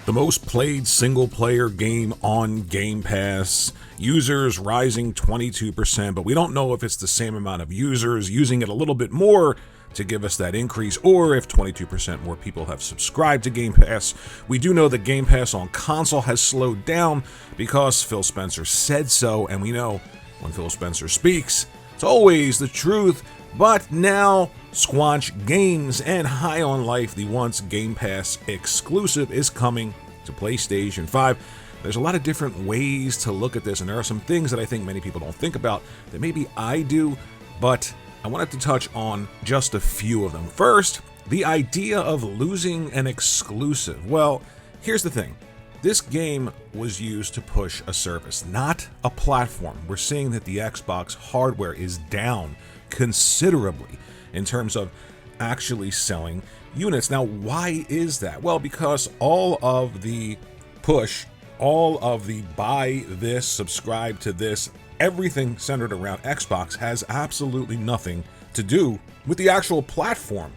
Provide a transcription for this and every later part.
The most played single-player game on Game Pass. Users rising 22%, but we don't know if it's the same amount of users using it a little bit more to give us that increase, or if 22% more people have subscribed to Game Pass. We do know that Game Pass on console has slowed down because Phil Spencer said so, and we know when Phil Spencer speaks, it's always the truth. But now, Squanch Games and High on Life, the once Game Pass exclusive, is coming to PlayStation 5. There's a lot of different ways to look at this, and there are some things that I think many people don't think about that maybe I do, but I wanted to touch on just a few of them. First, the idea of losing an exclusive. Well, here's the thing. This game was used to push a service, not a platform. We're seeing that the Xbox hardware is down considerably in terms of actually selling units. Now, why is that? Well, because all of the push, all of the buy this, subscribe to this, everything centered around Xbox has absolutely nothing to do with the actual platform.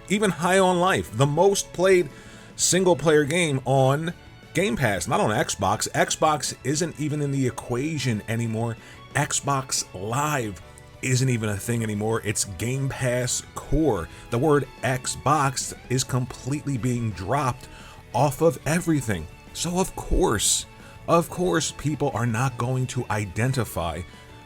Even High on Life, the most played single-player game on Game Pass, not on Xbox. Xbox isn't even in the equation anymore. Xbox Live isn't even a thing anymore. It's Game Pass Core. The word Xbox is completely being dropped off of everything. So of course, people are not going to identify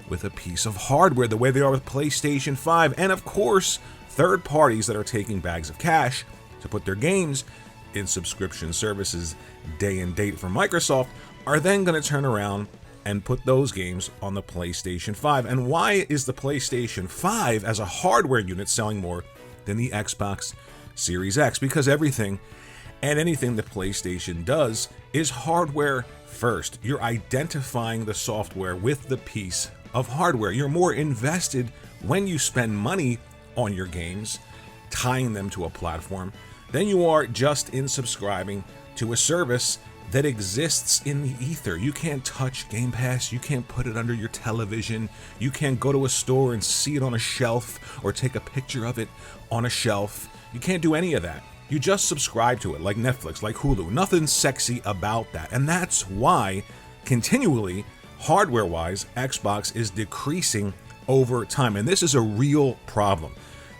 with a piece of hardware the way they are with PlayStation 5. And of course, third parties that are taking bags of cash to put their games in subscription services day and date from Microsoft are then going to turn around and put those games on the PlayStation 5. And why is the PlayStation 5 as a hardware unit selling more than the Xbox Series X? Because everything and anything that PlayStation does is hardware first. You're identifying the software with the piece of hardware. You're more invested when you spend money on your games, tying them to a platform, than you are just in subscribing to a service that exists in the ether. You can't touch Game Pass, you can't put it under your television, you can't go to a store and see it on a shelf or take a picture of it on a shelf. You can't do any of that. You just subscribe to it like Netflix, like Hulu. Nothing sexy about that. And that's why, continually, hardware-wise, Xbox is decreasing over time. And this is a real problem.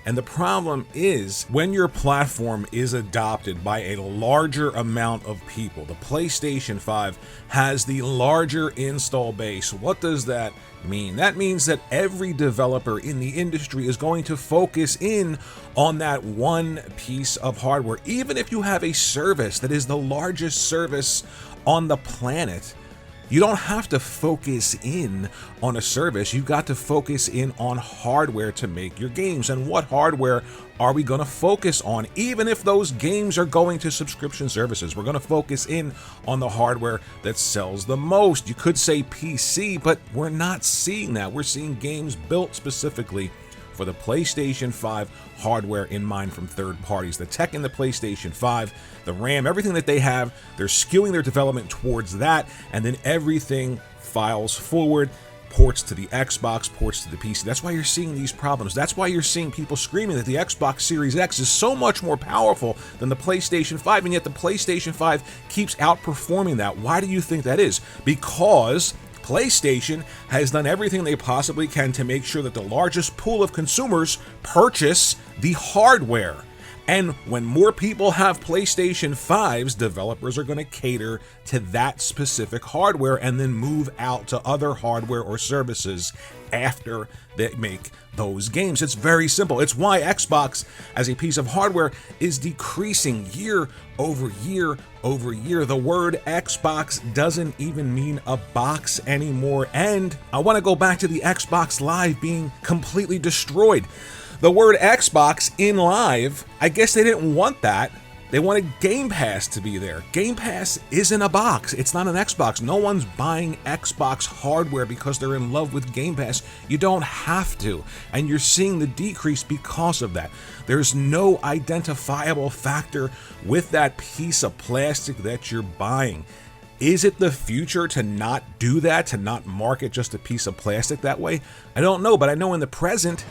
And the problem is when your platform is adopted by a larger amount of people. The PlayStation 5 has the larger install base. What does that mean? That means that every developer in the industry is going to focus in on that one piece of hardware. Even if you have a service that is the largest service on the planet, you don't have to focus in on a service. You've got to focus in on hardware to make your games. And what hardware are we going to focus on? Even if those games are going to subscription services, we're going to focus in on the hardware that sells the most. You could say PC, but we're not seeing that. We're seeing games built specifically for the PlayStation 5 hardware in mind from third parties. The tech in the PlayStation 5, the RAM, everything that they have, they're skewing their development towards that, and then everything files forward, ports to the Xbox, ports to the PC. That's why you're seeing these problems. That's why you're seeing people screaming that the Xbox Series X is so much more powerful than the PlayStation 5, and yet the PlayStation 5 keeps outperforming that. Why do you think that is? Because PlayStation has done everything they possibly can to make sure that the largest pool of consumers purchase the hardware. And when more people have PlayStation 5s, developers are going to cater to that specific hardware and then move out to other hardware or services after they make those games. It's very simple. It's why Xbox as a piece of hardware is decreasing year over year over year. The word Xbox doesn't even mean a box anymore. And I want to go back to the Xbox Live being completely destroyed. The word Xbox in Live, I guess they didn't want that. They wanted Game Pass to be there. Game Pass isn't a box. It's not an Xbox. No one's buying Xbox hardware because they're in love with Game Pass. You don't have to. And you're seeing the decrease because of that. There's no identifiable factor with that piece of plastic that you're buying. Is it the future to not do that, to not market just a piece of plastic that way? I don't know, but I know in the present,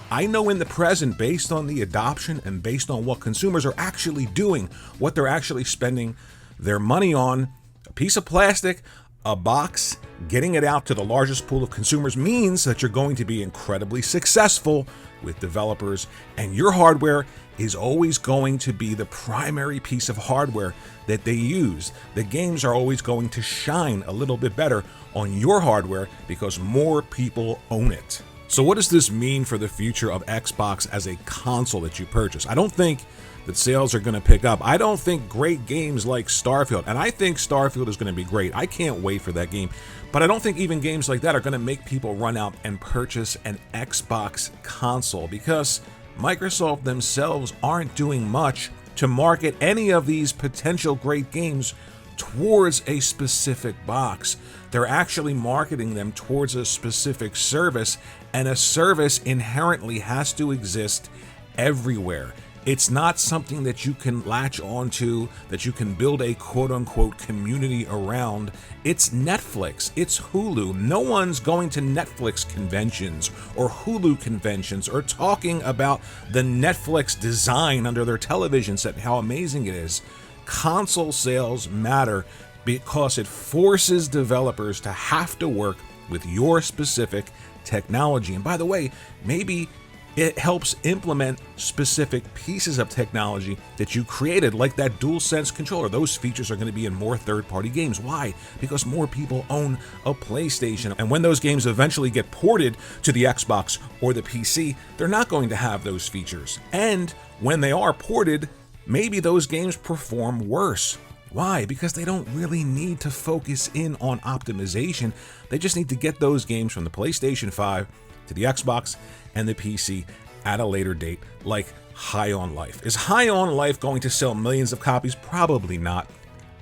based on the adoption and based on what consumers are actually doing, what they're actually spending their money on a piece of plastic, a box. Getting it out to the largest pool of consumers means that you're going to be incredibly successful with developers, and your hardware is always going to be the primary piece of hardware that they use. The games are always going to shine a little bit better on your hardware because more people own it. So what does this mean for the future of Xbox as a console that you purchase? I don't think that sales are going to pick up. I don't think great games like Starfield, and I think Starfield is going to be great. I can't wait for that game. But I don't think even games like that are going to make people run out and purchase an Xbox console because Microsoft themselves aren't doing much to market any of these potential great games towards a specific box. They're actually marketing them towards a specific service, and a service inherently has to exist everywhere. It's not something that you can latch onto, that you can build a quote-unquote community around. It's Netflix, it's Hulu. No one's going to Netflix conventions or Hulu conventions or talking about the Netflix design under their television set, how amazing it is. Console sales matter because it forces developers to have to work with your specific technology. And by the way, maybe it helps implement specific pieces of technology that you created, like that DualSense controller. Those features are going to be in more third-party games. Why? Because more people own a PlayStation. And when those games eventually get ported to the Xbox or the PC, they're not going to have those features. And when they are ported, maybe those games perform worse. Why? Because they don't really need to focus in on optimization. They just need to get those games from the PlayStation 5 to the Xbox and the PC at a later date, like High on Life. Is High on Life going to sell millions of copies? Probably not.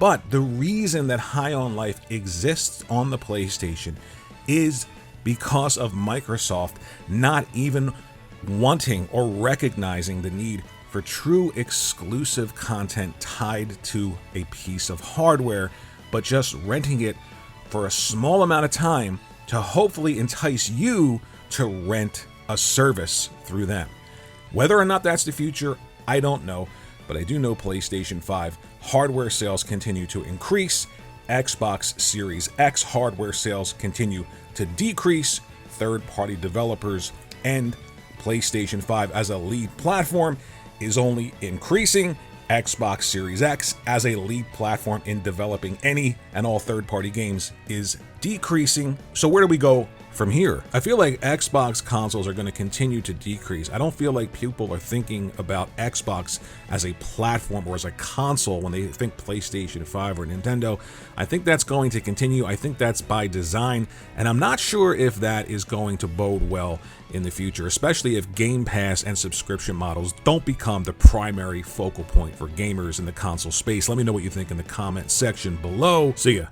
But the reason that High on Life exists on the PlayStation is because of Microsoft not even wanting or recognizing the need for true exclusive content tied to a piece of hardware, but just renting it for a small amount of time to hopefully entice you to rent a service through them. Whether or not that's the future, I don't know, but I do know PlayStation 5 hardware sales continue to increase, Xbox Series X hardware sales continue to decrease, third-party developers and PlayStation 5 as a lead platform is only increasing, Xbox Series X as a lead platform in developing any and all third-party games is decreasing. So where do we go from here? I feel like Xbox consoles are going to continue to decrease. I don't feel like people are thinking about Xbox as a platform or as a console when they think PlayStation 5 or Nintendo. I think that's going to continue. I think that's by design, and I'm not sure if that is going to bode well in the future, especially if Game Pass and subscription models don't become the primary focal point for gamers in the console space. Let me know what you think in the comment section below. See ya.